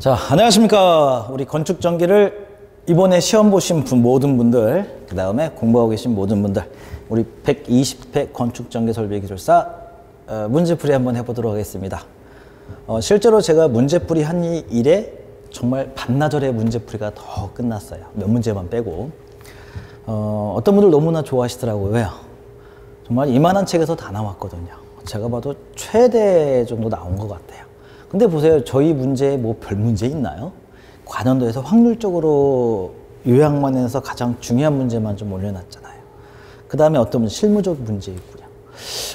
자, 안녕하십니까. 우리 건축전기를 이번에 시험 보신 모든 분들, 그 다음에 공부하고 계신 모든 분들, 우리 120회 건축전기설비기술사 문제풀이 한번 해보도록 하겠습니다. 실제로 제가 문제풀이 한 일에 정말 반나절의 문제풀이가 더 끝났어요. 몇 문제만 빼고. 어떤 분들 너무나 좋아하시더라고요. 왜요? 정말 이만한 책에서 다 나왔거든요. 제가 봐도 최대 정도 나온 것 같아요. 근데 보세요. 저희 문제에 뭐 별 문제 있나요? 관연도에서 확률적으로 요약만 해서 가장 중요한 문제만 좀 올려놨잖아요. 그 다음에 어떤 문제, 실무적 문제 있고요.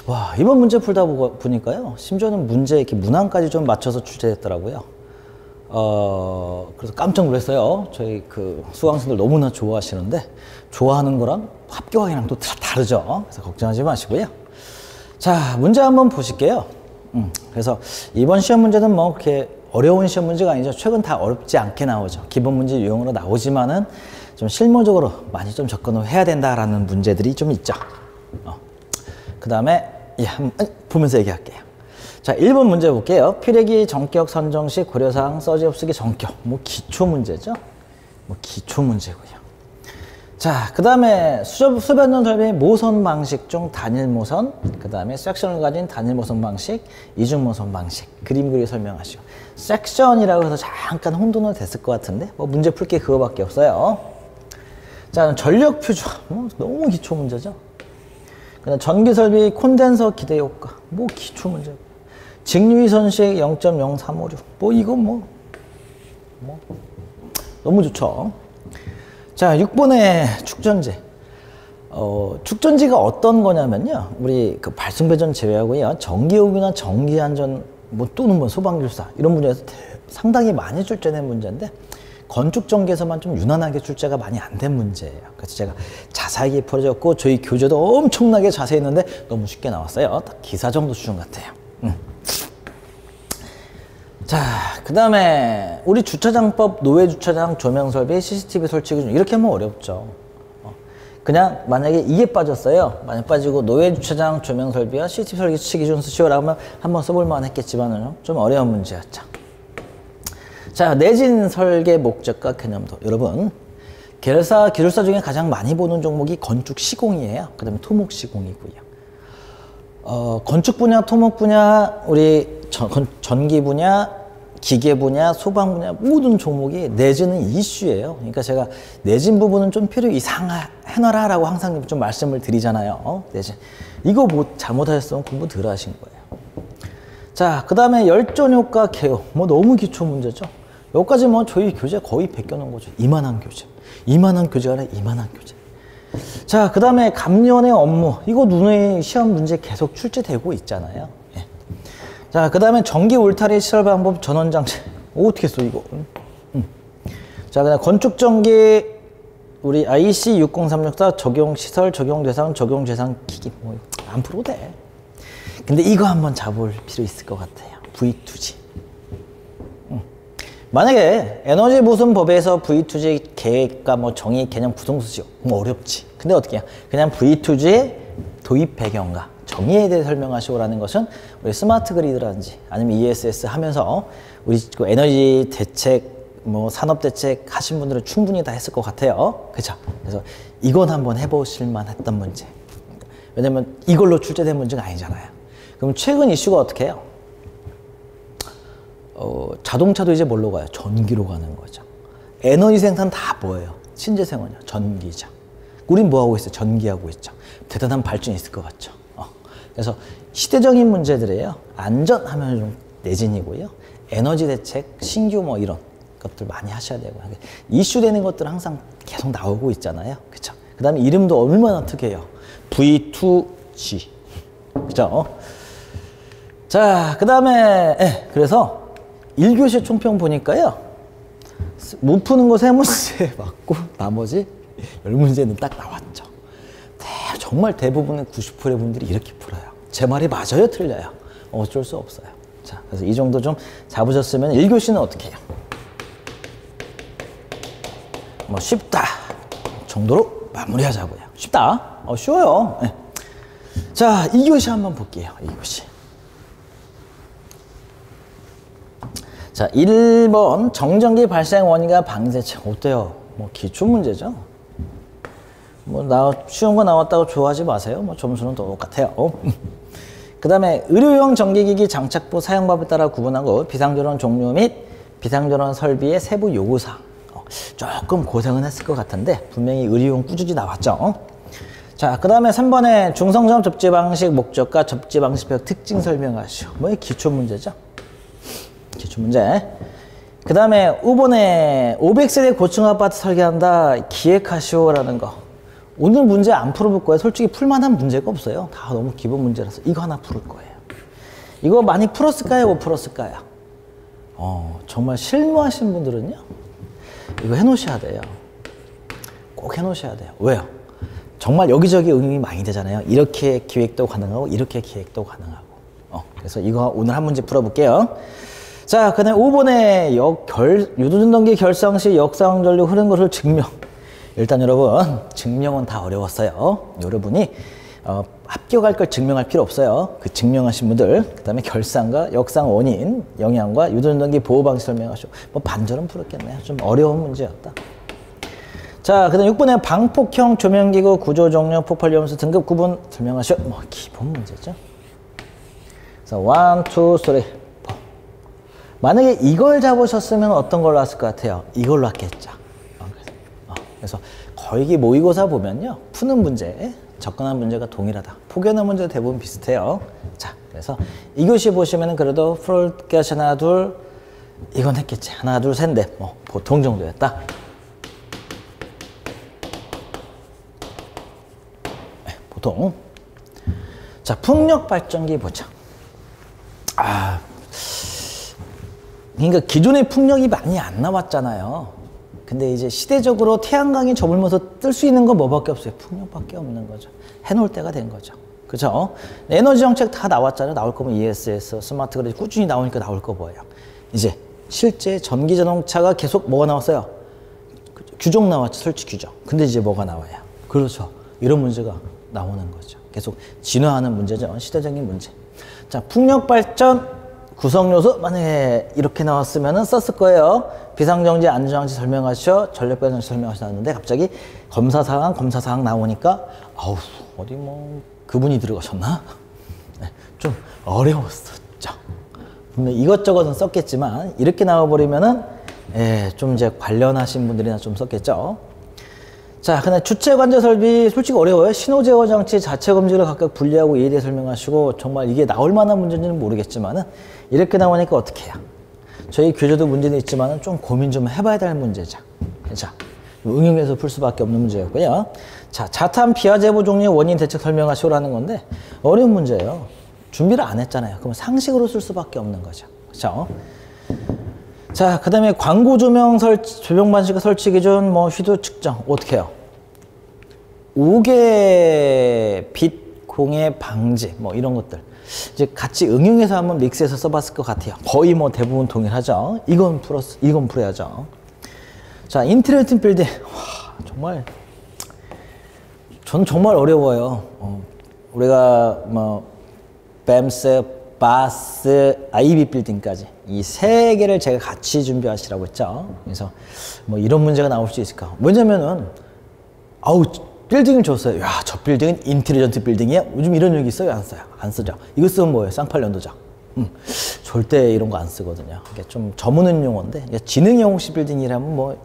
와, 이번 문제 풀다 보니까요. 심지어는 문제 이렇게 문항까지 좀 맞춰서 출제했더라고요. 그래서 깜짝 놀랐어요. 저희 그 수강생들 너무나 좋아하시는데, 좋아하는 거랑 합격이랑 또 다르죠. 그래서 걱정하지 마시고요. 자, 문제 한번 보실게요. 그래서 이번 시험 문제는 뭐 그렇게 어려운 시험 문제가 아니죠. 최근 다 어렵지 않게 나오죠. 기본 문제 유형으로 나오지만은 좀 실무적으로 많이 좀 접근을 해야 된다라는 문제들이 좀 있죠. 그 다음에 한번 보면서 얘기할게요. 자, 1번 문제 볼게요. 필요기 전격 선정 시 고려사항 써지 없으기 전격. 뭐 기초 문제죠. 뭐 기초 문제고요. 자, 그 다음에 수변전 설비 모선 방식 중 단일 모선, 그 다음에 섹션을 가진 단일 모선 방식, 이중 모선 방식, 그림 그리 설명하시고. 섹션이라고 해서 잠깐 혼돈은 됐을 것 같은데, 뭐 문제 풀 게 그거밖에 없어요. 자, 전력 표준. 너무 기초 문제죠. 그 다음 전기 설비 콘덴서 기대 효과. 뭐 기초 문제고. 직류위 선식 0.0356. 뭐 이건 뭐 너무 좋죠. 자, 6번의 축전지. 축전지가 어떤 거냐면요. 우리 그 발승배전 제외하고요. 전기요금이나 전기안전, 뭐 또는 뭐 소방교사, 이런 분야에서 상당히 많이 출제된 문제인데, 건축전기에서만 좀 유난하게 출제가 많이 안 된 문제예요. 그래서 제가 자세하게 풀어줬고, 저희 교재도 엄청나게 자세히 했는데, 너무 쉽게 나왔어요. 딱 기사 정도 수준 같아요. 자, 그 다음에 우리 주차장법 노외 주차장 조명 설비 CCTV 설치 기준, 이렇게 하면 어렵죠. 그냥 만약에 이게 빠졌어요. 만약 빠지고 노외 주차장 조명 설비와 CCTV 설치 기준 쓰시오라고 하면 한번 써볼 만 했겠지만은 좀 어려운 문제였죠. 자, 내진 설계 목적과 개념도. 여러분, 기술사 중에 가장 많이 보는 종목이 건축 시공이에요. 그 다음에 토목 시공이고요. 건축 분야, 토목 분야, 우리 전기 분야, 기계 분야, 소방 분야, 모든 종목이 내지는 이슈예요. 그러니까 제가 내진 부분은 좀 필요 이상 해놔라라고 항상 좀 말씀을 드리잖아요. 내진. 이거 뭐 잘못하셨으면 공부 덜 하신 거예요. 자, 그 다음에 열전 효과 개요. 뭐 너무 기초 문제죠. 여기까지 뭐 저희 교재 거의 베껴놓은 거죠. 이만한 교재. 이만한 교재가 아니라 이만한 교재. 자, 그 다음에 감년의 업무. 이거 눈에 시험 문제 계속 출제되고 있잖아요. 예. 자, 그 다음에 전기 울타리 시설 방법 전원장치. 어떻게 써, 이거? 자, 그 다음 건축전기, 우리 IC 60364 적용 시설, 적용 대상, 적용 재산 기기. 뭐, 안 풀어도 돼. 근데 이거 한번 잡을 필요 있을 것 같아요. V2G. 만약에 에너지 보존 법에서 V2G 계획과 뭐 정의, 개념, 구성수지, 뭐 어렵지. 근데 어떻게 해요? 그냥 V2G의 도입 배경과 정의에 대해 설명하시오라는 것은 우리 스마트 그리드라든지 아니면 ESS 하면서 우리 그 에너지 대책, 뭐 산업 대책 하신 분들은 충분히 다 했을 것 같아요. 그죠? 그래서 이건 한번 해보실 만했던 문제. 왜냐면 이걸로 출제된 문제가 아니잖아요. 그럼 최근 이슈가 어떻게 해요? 자동차도 이제 뭘로 가요? 전기로 가는 거죠. 에너지 생산 다 뭐예요? 신재생활이요. 전기죠. 우린 뭐 하고 있어요? 전기하고 있죠. 대단한 발전이 있을 것 같죠. 그래서 시대적인 문제들이에요. 안전하면 좀 내진이고요. 에너지 대책, 신규 뭐 이런 것들 많이 하셔야 되고. 이슈되는 것들 항상 계속 나오고 있잖아요. 그쵸? 그 다음에 이름도 얼마나 특이해요. V2G. 그죠? 자, 그 다음에, 그래서 1교시 총평 보니까요. 못 푸는 거 3문제 맞고 나머지 10문제는 딱 나왔죠. 정말 대부분의 90%의 분들이 이렇게 풀어요. 제 말이 맞아요? 틀려요? 어쩔 수 없어요. 자, 그래서 이 정도 좀 잡으셨으면 1교시는 어떻게 해요? 뭐 쉽다 정도로 마무리하자고요. 쉽다? 쉬워요. 네. 자, 2교시 한번 볼게요. 2교시. 자, 1번 정전기 발생 원인과 방지대책. 어때요? 뭐 기출 문제죠. 뭐 쉬운 거 나왔다고 좋아하지 마세요. 뭐 점수는 똑같아요. 그 다음에 의료용 전기기기 장착부 사용법에 따라 구분하고 비상전원 종류 및 비상전원 설비의 세부 요구사항. 조금 고생은 했을 것 같은데 분명히 의료용 꾸준히 나왔죠. 자, 그 다음에 3번에 중성점 접지 방식 목적과 접지 방식별 특징 설명하시오. 뭐 기출 문제죠. 기출 문제. 그 다음에 5번에 500세대 고층 아파트 설계한다 기획하시오라는 거. 오늘 문제 안 풀어볼 거예요. 솔직히 풀만한 문제가 없어요. 다 너무 기본 문제라서 이거 하나 풀을 거예요. 이거 많이 풀었을까요? 못 풀었을까요? 정말 실무하신 분들은요, 이거 해놓으셔야 돼요. 꼭 해놓으셔야 돼요. 왜요? 정말 여기저기 응용이 많이 되잖아요. 이렇게 기획도 가능하고 이렇게 기획도 가능하고. 그래서 이거 오늘 한 문제 풀어볼게요. 자, 그 다음에 5번에 유도전동기 결성 시 역상 전류 흐른 것을 증명. 일단 여러분, 증명은 다 어려웠어요. 여러분이 합격할 걸 증명할 필요 없어요. 그 증명하신 분들, 그 다음에 결상과 역상 원인, 영향과 유도전동기 보호 방식 설명하시오. 뭐 반절은 풀었겠네요. 좀 어려운 문제였다. 자, 그 다음 6번에 방폭형 조명기구 구조 종류 폭발 위험수 등급 구분 설명하시오. 뭐 기본 문제죠. 그래서 1, 2, 3, 4. 만약에 이걸 잡으셨으면 어떤 걸로 왔을 것 같아요? 이걸로 왔겠죠. 그래서 거의 모의고사 보면요, 푸는 문제, 접근한 문제가 동일하다. 포기하는 문제도 대부분 비슷해요. 자, 그래서 2교시 보시면은 그래도 풀 것이 하나, 둘, 이건 했겠지. 하나, 둘, 셋, 넷. 뭐 보통 정도였다. 네, 보통. 자, 풍력 발전기 보자. 그러니까 기존의 풍력이 많이 안 나왔잖아요. 근데 이제 시대적으로 태양광이 저물면서 뜰 수 있는 건 뭐밖에 없어요? 풍력밖에 없는 거죠. 해놓을 때가 된 거죠. 그죠? 에너지 정책 다 나왔잖아요. 나올 거면 ESS, 스마트 그래도 꾸준히 나오니까 나올 거 뭐예요? 이제 실제 전기 자동차가 계속 뭐가 나왔어요? 규정 나왔죠. 설치 규정. 근데 이제 뭐가 나와요? 그렇죠. 이런 문제가 나오는 거죠. 계속 진화하는 문제죠. 시대적인 문제. 자, 풍력 발전 구성요소 만약에 이렇게 나왔으면 썼을 거예요. 비상정지 안전장치 설명하시오. 전력배관장치 설명하시는데 갑자기 검사사항 나오니까 어디 뭐 그분이 들어가셨나? 네, 좀 어려웠었죠. 분명 이것저것은 썼겠지만 이렇게 나와버리면은 좀 이제 관련하신 분들이나 좀 썼겠죠. 자, 근데 주체 관제 설비 솔직히 어려워요. 신호 제어 장치 자체 검지를 각각 분리하고 이에 대해 설명하시고 정말 이게 나올 만한 문제인지는 모르겠지만은 이렇게 나오니까 어떻게 해요? 저희 교재도 문제는 있지만은 좀 고민 좀 해봐야 될 문제죠. 자, 응용해서 풀 수밖에 없는 문제였고요. 자, 자탄 비하제보 종류 원인 대책 설명하시오라는 건데 어려운 문제예요. 준비를 안 했잖아요. 그럼 상식으로 쓸 수밖에 없는 거죠. 그렇죠? 자, 그 다음에 광고 조명 조명 방식 설치 기준, 뭐 휘도 측정 어떻게 해요? 우계 빛 공해 방지 뭐 이런 것들 이제 같이 응용해서 한번 믹스해서 써봤을 것 같아요. 거의 뭐 대부분 동일하죠. 이건 풀어야죠. 자, 인텔리전트 빌딩. 와, 정말 전 정말 어려워요. 우리가 뭐 뱀스, 바스, 아이비 빌딩까지 이 세 개를 제가 같이 준비하시라고 했죠. 그래서 뭐 이런 문제가 나올 수 있을까? 왜냐면은 빌딩을 줬어요. 야, 저 빌딩은 인텔리전트 빌딩이야? 요즘 이런 얘기 있어요? 안 써요? 안 쓰죠. 이거 쓰면 뭐예요? 쌍팔년도자. 절대 이런 거 안 쓰거든요. 이게 좀 전문 용어인데 지능형식 빌딩이라면 뭐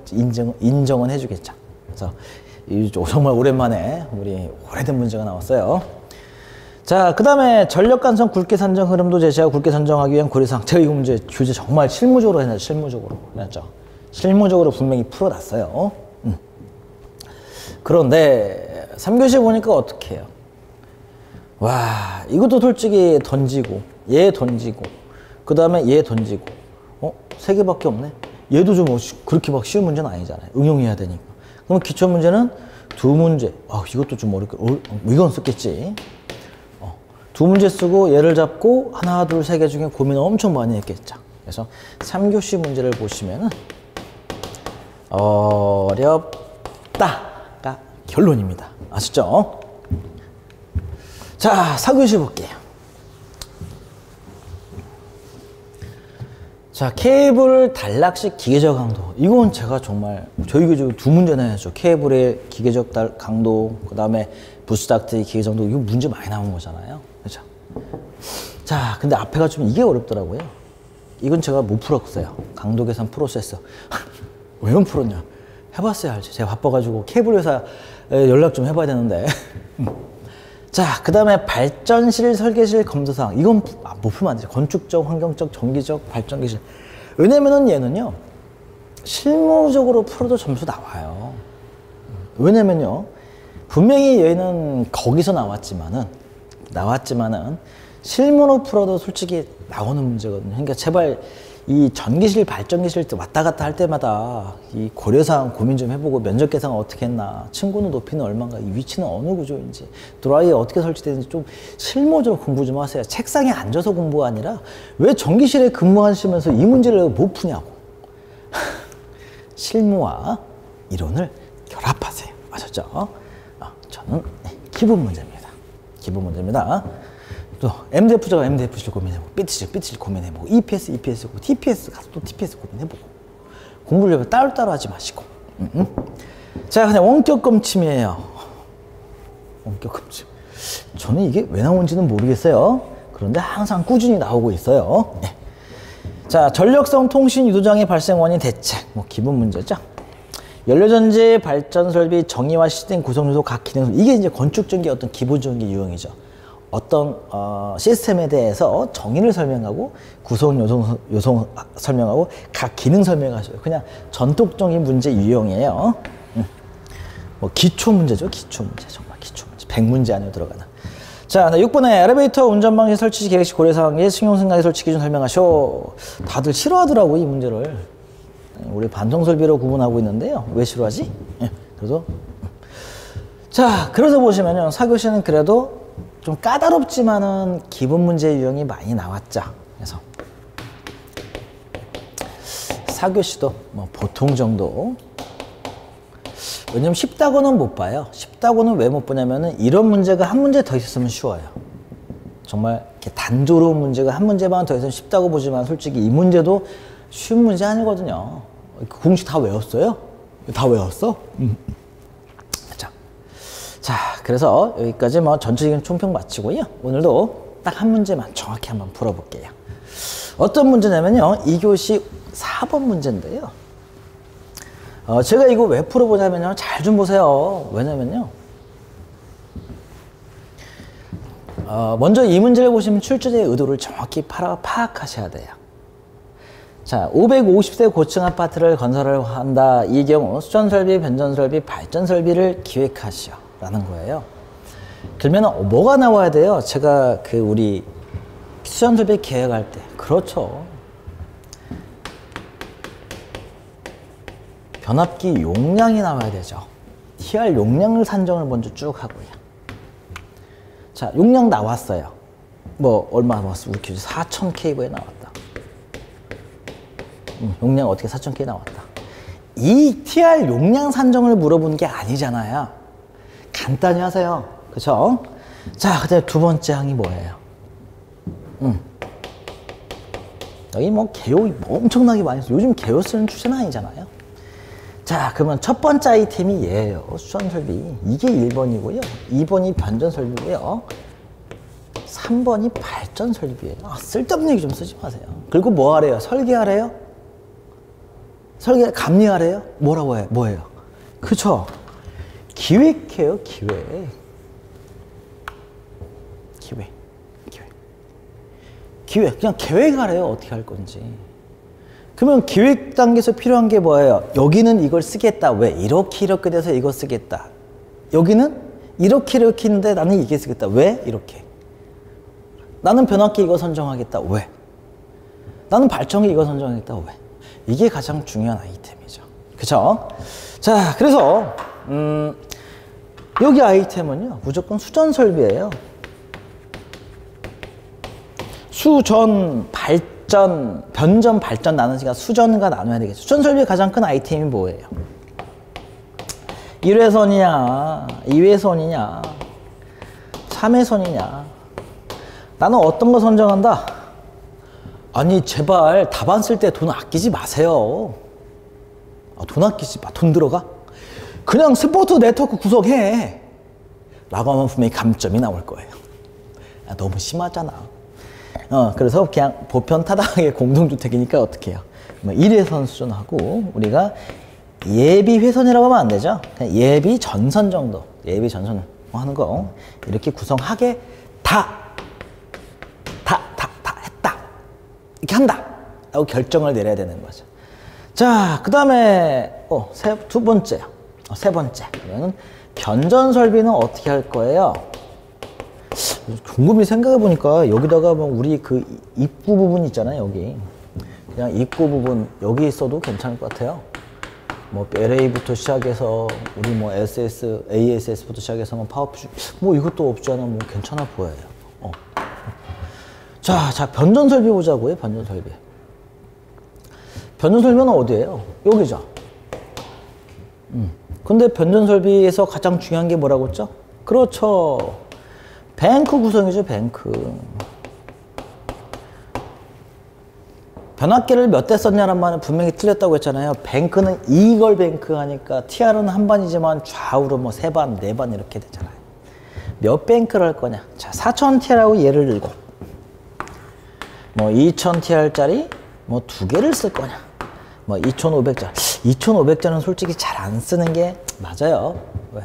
인정은 해주겠죠. 그래서 정말 오랜만에 우리 오래된 문제가 나왔어요. 자, 그 다음에 전력 간선 굵기 산정 흐름도 제시하고 굵기 산정하기 위한 고려사항. 제가 이 문제 교재 정말 실무적으로 해놨죠. 실무적으로 분명히 풀어놨어요. 그런데 3교시 보니까 어떻게 해요? 와, 이것도 솔직히 던지고 얘 던지고 그 다음에 얘 던지고 세 개밖에 없네. 얘도 좀 그렇게 막 쉬운 문제는 아니잖아요. 응용해야 되니까. 그럼 기초 문제는 두 문제. 이것도 좀 어렵고 이건 썼겠지. 두 문제 쓰고 얘를 잡고 하나, 둘, 세 개 중에 고민을 엄청 많이 했겠죠. 그래서 3교시 문제를 보시면은 어렵다가 결론입니다. 아시죠? 자, 4교시 볼게요. 자, 케이블 단락식 기계적 강도. 이건 제가 정말 저희 교재 두 문제나 했죠. 케이블의 기계적 강도, 그 다음에 부스닥트의 기계적 강도. 이거 문제 많이 나온 거잖아요. 그죠? 자, 근데 앞에가 좀 이게 어렵더라고요. 이건 제가 못 풀었어요. 강도 계산 프로세서. 왜 못 풀었냐? 해봤어야 알지. 제가 바빠가지고 케이블 회사 연락 좀 해봐야 되는데. 자, 그 다음에 발전실 설계실 검사사항. 이건 못 풀면 안 되죠. 건축적, 환경적, 전기적, 발전기실. 왜냐면은 얘는요, 실무적으로 풀어도 점수 나와요. 왜냐면요, 분명히 얘는 거기서 나왔지만은 실무로 풀어도 솔직히 나오는 문제거든요. 그러니까 제발 이 전기실, 발전기실 왔다 갔다 할 때마다 이 고려사항 고민 좀 해보고 면적 계산 어떻게 했나, 층고는 높이는 얼마인가, 이 위치는 어느 구조인지, 드라이어 어떻게 설치되는지 좀 실무적으로 공부 좀 하세요. 책상에 앉아서 공부가 아니라 왜 전기실에 근무하시면서 이 문제를 못 푸냐고. 실무와 이론을 결합하세요. 아셨죠? 저는 기본 문제입니다. 기본 문제입니다. 또 MDF자가 MDF실 고민해보고, BT실 고민해보고, EPS 고민해보고, TPS 가서 또 TPS 고민해보고, 공부를 따로따로 하지 마시고. 자, 그냥 원격 검침이에요. 원격 검침. 저는 이게 왜 나온지는 모르겠어요. 그런데 항상 꾸준히 나오고 있어요. 네. 자, 전력성 통신 유도장애 발생 원인 대책. 뭐 기본 문제죠. 연료전지, 발전설비, 정의와 시스템 구성 요소 각 기능. 이게 이제 건축전기 어떤 기본적인 게 유형이죠. 어떤 시스템에 대해서 정의를 설명하고 구성 요소 설명하고 각 기능 설명하셔요. 그냥 전통적인 문제 유형이에요. 뭐 기초 문제죠. 기초 문제. 정말 기초 문제. 100문제 안에 들어가는. 자, 6번에 엘리베이터 운전방식 설치 계획시 고려사항 및 승용승강기 설치 기준 설명하쇼. 다들 싫어하더라고 이 문제를. 우리 반송설비로 구분하고 있는데요. 왜 싫어하지? 그래서 자, 그래서 보시면요, 4교시는 그래도 좀 까다롭지만은 기본 문제 유형이 많이 나왔죠. 그래서 4교시도 뭐 보통 정도. 왜냐면 쉽다고는 못 봐요. 쉽다고는 왜 못 보냐면은 이런 문제가 한 문제 더 있었으면 쉬워요. 정말 이렇게 단조로운 문제가 한 문제만 더 있으면 쉽다고 보지만 솔직히 이 문제도 쉬운 문제 아니거든요. 공식 다 외웠어요? 다 외웠어? 자, 그래서 여기까지 뭐 전체적인 총평 마치고요. 오늘도 딱 한 문제만 정확히 한번 풀어볼게요. 어떤 문제냐면요, 2교시 4번 문제인데요. 제가 이거 왜 풀어보냐면요, 잘 좀 보세요. 왜냐면요, 먼저 이 문제를 보시면 출제자의 의도를 정확히 파악하셔야 돼요. 자, 550세 고층 아파트를 건설을 한다. 이 경우 수전설비, 변전설비, 발전설비를 기획하시오. 라는 거예요. 그러면 뭐가 나와야 돼요? 제가 우리 수전설비 계획할 때. 그렇죠. 변압기 용량이 나와야 되죠. TR 용량을 산정을 먼저 쭉 하고요. 자, 용량 나왔어요. 뭐 얼마 나왔어? 우리 교재 4000kV에 나왔다. 용량 어떻게 4000kV 나왔다. 이 TR 용량 산정을 물어본 게 아니잖아요. 간단히 하세요. 그쵸? 자, 그 다음에 두 번째 항이 뭐예요? 여기 뭐 개요 뭐 엄청나게 많이 써요. 요즘 개요 쓰는 추세는 아니잖아요. 자, 그러면 첫 번째 아이템이 얘예요. 수전설비. 이게 1번이고요. 2번이 변전설비고요. 3번이 발전설비예요. 쓸데없는 얘기 좀 쓰지 마세요. 그리고 뭐 하래요? 설계하래요? 감리하래요? 뭐라고 해요? 뭐예요? 그쵸? 기획해요, 기획. 그냥 계획하래요, 어떻게 할 건지. 그러면 기획 단계에서 필요한 게 뭐예요? 여기는 이걸 쓰겠다. 왜? 이렇게 돼서 이거 쓰겠다. 여기는 이렇게 있는데 나는 이게 쓰겠다. 왜? 이렇게. 나는 변압기 이거 선정하겠다. 왜? 나는 발전기 이거 선정하겠다. 왜? 이게 가장 중요한 아이템이죠. 그쵸? 자, 그래서 여기 아이템은요, 무조건 수전 설비예요. 수전, 발전, 변전, 발전 나누니까 수전과 나눠야 되겠죠. 수전 설비의 가장 큰 아이템이 뭐예요? 1회선이냐, 2회선이냐, 3회선이냐. 나는 어떤 거 선정한다? 아니 제발 답안 쓸 때 돈 아끼지 마세요. 돈 아끼지 마. 돈 들어가? 그냥 스포츠 네트워크 구성해 라고 하면 분명히 감점이 나올 거예요. 너무 심하잖아. 그래서 그냥 보편타당하게 공동주택이니까 어떻게 해요? 뭐 1회선 수준하고 우리가 예비 회선이라고 하면 안 되죠. 그냥 예비 전선 정도, 예비 전선 하는 거 이렇게 구성하게 다 했다 이렇게 한다 라고 결정을 내려야 되는 거죠. 자, 그 다음에 세 번째 그러면 변전 설비는 어떻게 할 거예요? 곰곰이 생각해 보니까 여기다가 뭐 우리 그 입구 부분 있잖아요. 여기 그냥 입구 부분 여기 있어도 괜찮을 것 같아요. 뭐 LA부터 시작해서 우리 뭐 SS, ASS부터 시작해서 뭐 파워퓨전 뭐 이것도 없지 않아 뭐 괜찮아 보여요. 자, 변전 설비 보자고요. 변전 설비. 변전 설비는 어디예요? 여기죠. 근데 변전 설비에서 가장 중요한 게 뭐라고 했죠? 그렇죠. 뱅크 구성이죠. 뱅크. 변압기를 몇 대 썼냐는 말은 분명히 틀렸다고 했잖아요. 뱅크는 이걸 뱅크 하니까 TR은 한 반이지만 좌우로 뭐 세 반, 네 반 이렇게 되잖아요. 몇 뱅크를 할 거냐? 자, 4000TR하고 얘를 들고 뭐 2000TR짜리 뭐 두 개를 쓸 거냐? 뭐 2500짜리. 2500짜리는 솔직히 잘 안 쓰는 게 맞아요. 왜?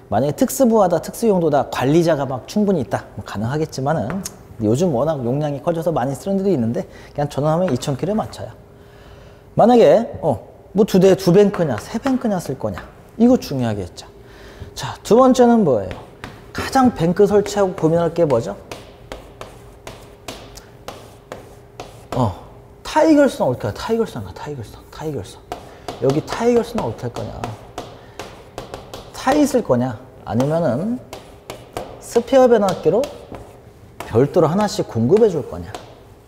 만약에 특수부하다, 특수용도다, 관리자가 막 충분히 있다. 뭐 가능하겠지만은 요즘 워낙 용량이 커져서 많이 쓰는 데도 있는데 그냥 전원하면 2000kg에 맞춰요. 만약에 뭐 두 뱅크냐, 세 뱅크냐 쓸 거냐. 이거 중요하겠죠. 자, 두 번째는 뭐예요? 가장 뱅크 설치하고 고민할 게 뭐죠? 타이걸스는 어떻게 할까? 타이걸스. 여기 타이걸스는 어떻게 할 거냐? 타이 쓸 거냐? 아니면은 스페어 변압기로 별도로 하나씩 공급해 줄 거냐?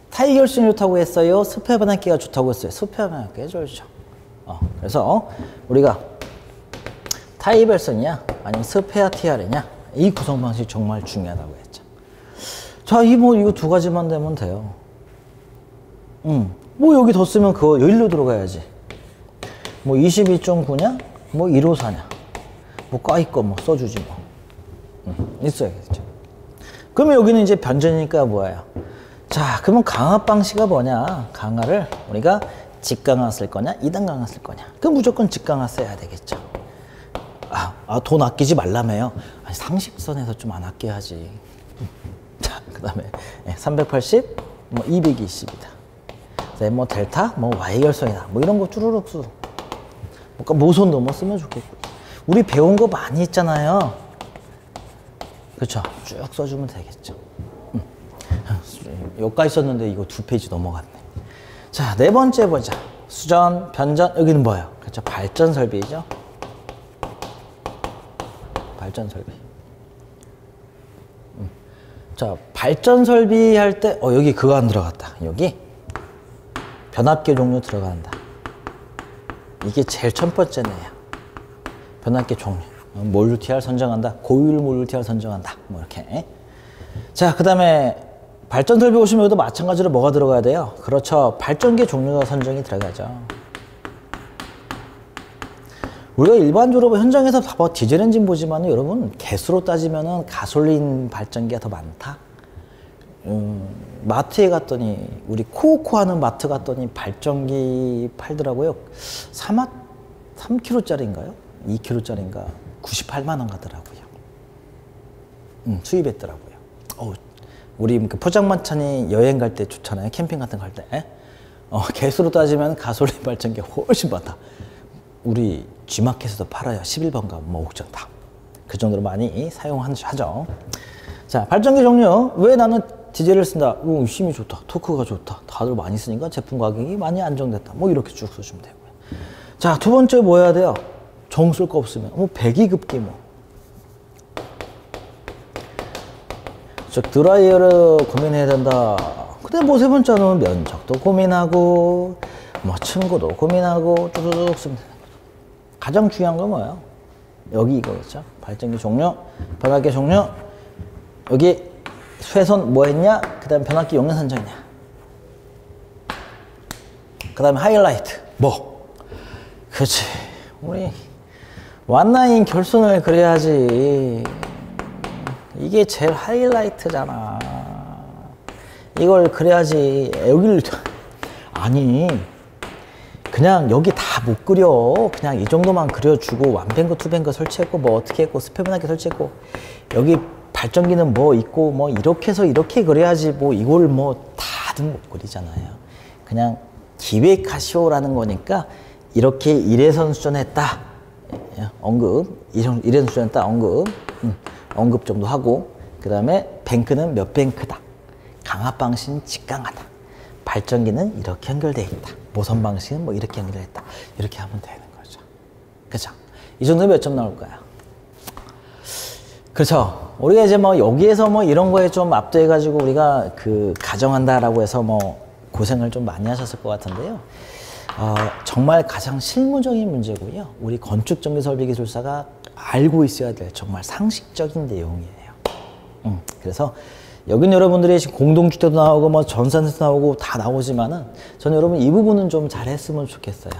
타이걸스는 좋다고 했어요? 스페어 변압기가 좋다고 했어요? 스페어 변압기가 좋죠. 그래서 우리가 타이벨선이냐 아니면 스페어 TR이냐 이 구성 방식이 정말 중요하다고 했죠. 자, 이거 두 가지만 되면 돼요. 뭐 여기 더 쓰면 그거 여기로 들어가야지. 뭐 22.9냐? 뭐 154냐? 뭐 까이거 뭐 써주지 뭐. 있어야겠죠. 그러면 여기는 이제 변전이니까 뭐예요? 자, 그러면 강화 방식이 뭐냐? 강화를 우리가 직강화 쓸 거냐? 2단 강화 쓸 거냐? 그럼 무조건 직강화 써야 되겠죠. 돈 아끼지 말라며요. 아니, 상식선에서 좀 안 아껴야지. 자, 그 다음에 380, 뭐 220이다. 뭐 델타, 뭐 Y 결성이다. 뭐 이런 거 쭈루룩 수. 뭔가 모선도 뭐 쓰면 좋겠고. 우리 배운 거 많이 있잖아요. 그렇죠. 쭉 써주면 되겠죠. 여기까지 썼는데 이거 2페이지 넘어갔네. 자, 네 번째 보자. 수전, 변전, 여기는 뭐예요? 그렇죠. 발전 설비죠. 발전 설비. 자, 발전 설비 할 때, 여기 그거 안 들어갔다. 여기 변압기 종류 들어간다. 이게 제일 첫 번째네요. 변압기 종류. 몰류 TR 선정한다. 고율 몰류 TR 선정한다. 뭐 이렇게. 자, 그 다음에 발전 설비 보시면 여기도 마찬가지로 뭐가 들어가야 돼요? 그렇죠. 발전기 종류가 선정이 들어가죠. 우리가 일반적으로 현장에서 봐봐 디젤 엔진 보지만 여러분 개수로 따지면은 가솔린 발전기가 더 많다. 마트에 갔더니 우리 코오코 하는 마트 갔더니 발전기 팔더라고요. 3kg짜리인가요? 2kg짜리인가? 98만 원 가더라고요. 수입했더라고요. 우리 그 포장마차니 여행 갈 때 좋잖아요. 캠핑 같은 거 갈 때. 개수로 따지면 가솔린 발전기 훨씬 많다. 우리 G마켓에도 팔아요. 11번가 뭐 옥션 다. 그 정도로 많이 사용하죠. 자, 발전기 종류. 왜 나는 디젤을 쓴다? 힘이 좋다. 토크가 좋다. 다들 많이 쓰니까 제품 가격이 많이 안정됐다. 뭐 이렇게 쭉 써주면 되고요. 자, 두 번째 뭐 해야 돼요? 정 쓸 거 없으면. 배기급기 뭐. 즉, 드라이어를 고민해야 된다. 근데 뭐 세 번째는 면적도 고민하고, 뭐 층고도 고민하고, 쭉 쓰면 돼요. 가장 중요한 건 뭐예요? 여기 이거겠죠? 발전기 종류, 변압기 종류, 여기 쇠선 뭐 했냐? 그 다음에 변압기 용량 선정이냐? 그 다음에 하이라이트. 뭐? 그치. 우리 완나인 결손을 그려야지. 이게 제일 하이라이트잖아. 이걸 그려야지. 여기를 아니 그냥 여기 다 못 그려. 그냥 이 정도만 그려주고 완뱅크 투뱅크 설치했고 뭐 어떻게 했고 스페분하게 설치했고 여기 발전기는 뭐 있고 뭐 이렇게 해서 이렇게 그려야지 뭐 이걸 뭐 다들 못 그리잖아요. 그냥 기획하시오라는 거니까 이렇게 이래선 수전했다 언급 이래선 수전했다 언급 정도 하고 그 다음에 뱅크는 몇 뱅크다 강압 방식은 직강하다 발전기는 이렇게 연결되어 있다 모선 방식은 뭐 이렇게 연결되어 있다 이렇게 하면 되는 거죠. 그렇죠? 이 정도면 몇 점 나올까요? 그렇죠. 우리가 이제 뭐 여기에서 뭐 이런 거에 좀 압도해 가지고 우리가 그 가정한다라고 해서 뭐 고생을 좀 많이 하셨을 것 같은데요. 정말 가장 실무적인 문제고요. 우리 건축전기설비기술사가 알고 있어야 될 정말 상식적인 내용이에요. 그래서 여긴 여러분들이 지금 공동주택도 나오고 뭐 전산세도 나오고 다 나오지만은 저는 여러분 이 부분은 좀 잘했으면 좋겠어요.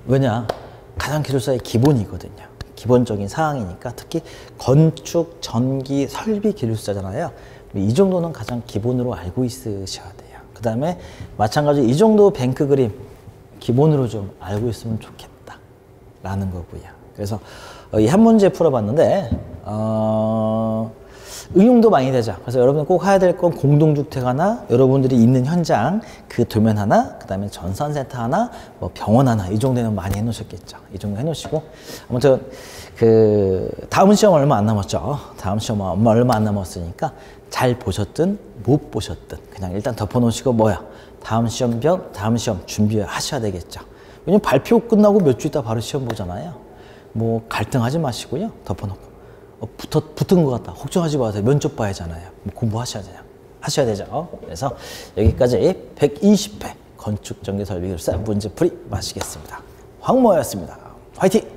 왜냐? 가장 기술사의 기본이거든요. 기본적인 사항이니까 특히 건축, 전기, 설비 기술사잖아요. 이 정도는 가장 기본으로 알고 있으셔야 돼요. 그 다음에 마찬가지로 이 정도 뱅크 그림 기본으로 좀 알고 있으면 좋겠다 라는 거고요. 그래서 이 한 문제 풀어봤는데 응용도 많이 되죠. 그래서 여러분 꼭 해야 될 건 공동주택 하나, 여러분들이 있는 현장 그 도면 하나, 그 다음에 전산센터 하나, 뭐 병원 하나 이 정도는 많이 해놓으셨겠죠. 이 정도 해놓으시고 아무튼 그 다음 시험 얼마 안 남았죠. 다음 시험 얼마 안 남았으니까 잘 보셨든 못 보셨든 그냥 일단 덮어놓으시고 뭐야 다음 시험 준비하셔야 되겠죠. 왜냐면 발표 끝나고 몇 주 있다 바로 시험 보잖아요. 뭐 갈등하지 마시고요. 덮어놓고 붙은 것 같다. 걱정하지 마세요. 면접 봐야 하잖아요. 공부하셔야 되죠. 그래서 여기까지 120회 건축전기설비기술사 문제풀이 마치겠습니다. 황모였습니다. 화이팅!